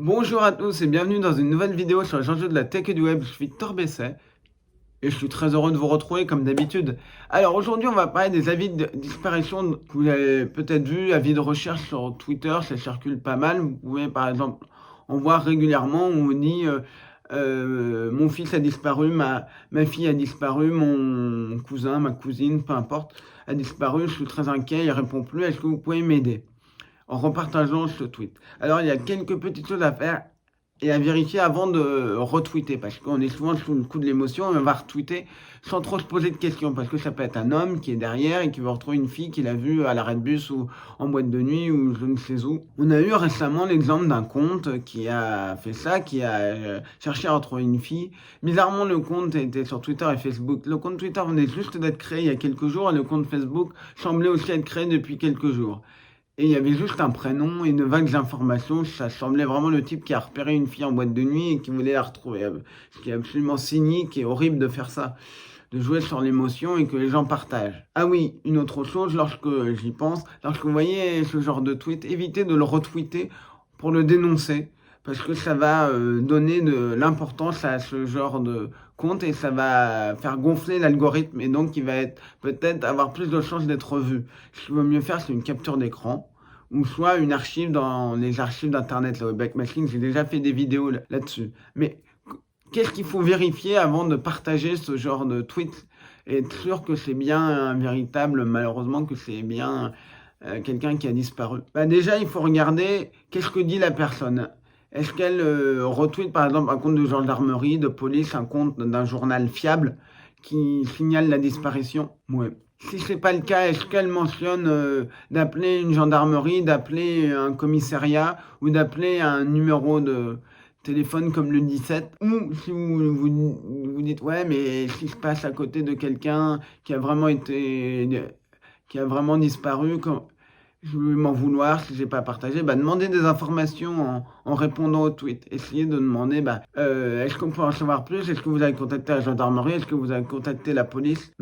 Bonjour à tous et bienvenue dans une nouvelle vidéo sur les enjeux de la tech et du web. Je suis Victor Besset et je suis très heureux de vous retrouver comme d'habitude. Alors aujourd'hui, on va parler des avis de disparition que vous avez peut-être vu, avis de recherche sur Twitter, ça circule pas mal. Vous pouvez par exemple en voir régulièrement où on dit mon fils a disparu, ma fille a disparu, mon cousin, ma cousine, peu importe, a disparu, je suis très inquiet, il répond plus, est-ce que vous pouvez m'aider? En repartageant ce tweet. Alors, il y a quelques petites choses à faire et à vérifier avant de retweeter, parce qu'on est souvent sous le coup de l'émotion et on va retweeter sans trop se poser de questions, parce que ça peut être un homme qui est derrière et qui veut retrouver une fille qu'il a vue à l'arrêt de bus ou en boîte de nuit ou je ne sais où. On a eu récemment l'exemple d'un compte qui a fait ça, qui a cherché à retrouver une fille. Bizarrement, le compte était sur Twitter et Facebook. Le compte Twitter venait juste d'être créé il y a quelques jours et le compte Facebook semblait aussi être créé depuis quelques jours. Et il y avait juste un prénom et une vague d'informations. Ça semblait vraiment le type qui a repéré une fille en boîte de nuit et qui voulait la retrouver. Ce qui est absolument cynique et horrible de faire ça. De jouer sur l'émotion et que les gens partagent. Ah oui, une autre chose, lorsque j'y pense, lorsque vous voyez ce genre de tweet, évitez de le retweeter pour le dénoncer. Parce que ça va donner de l'importance à ce genre de compte et ça va faire gonfler l'algorithme et donc il va être peut-être avoir plus de chances d'être vu. Ce qu'il vaut mieux faire, c'est une capture d'écran ou soit une archive dans les archives d'internet, le webback machine. J'ai déjà fait des vidéos là-dessus. Mais qu'est-ce qu'il faut vérifier avant de partager ce genre de tweet et être sûr que c'est bien un véritable, malheureusement que c'est bien quelqu'un qui a disparu? Bah déjà, il faut regarder qu'est-ce que dit la personne. Est-ce qu'elle retweet par exemple un compte de gendarmerie, de police, un compte d'un journal fiable qui signale la disparition? Ouais. Si c'est pas le cas, est-ce qu'elle mentionne d'appeler une gendarmerie, d'appeler un commissariat ou d'appeler un numéro de téléphone comme le 17? Ou si vous dites ouais, mais s'il se passe à côté de quelqu'un qui a vraiment qui a vraiment disparu, je vais m'en vouloir si j'ai pas partagé, bah, demandez des informations en répondant au tweet. Essayez de demander, est-ce qu'on peut en savoir plus? Est-ce que vous avez contacté la gendarmerie? Est-ce que vous avez contacté la police?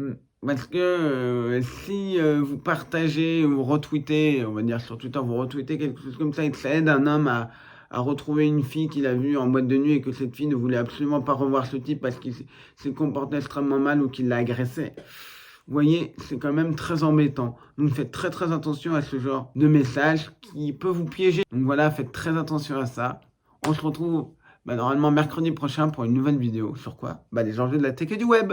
Parce que si vous partagez ou retweetez, on va dire sur Twitter, vous retweetez quelque chose comme ça et que ça aide un homme à retrouver une fille qu'il a vue en boîte de nuit et que cette fille ne voulait absolument pas revoir ce type parce qu'il s'est comporté extrêmement mal ou qu'il l'a agressé. Vous voyez, c'est quand même très embêtant. Donc faites très très attention à ce genre de message qui peut vous piéger. Donc voilà, faites très attention à ça. On se retrouve normalement mercredi prochain pour une nouvelle vidéo. Sur quoi? Les enjeux de la tech et du web.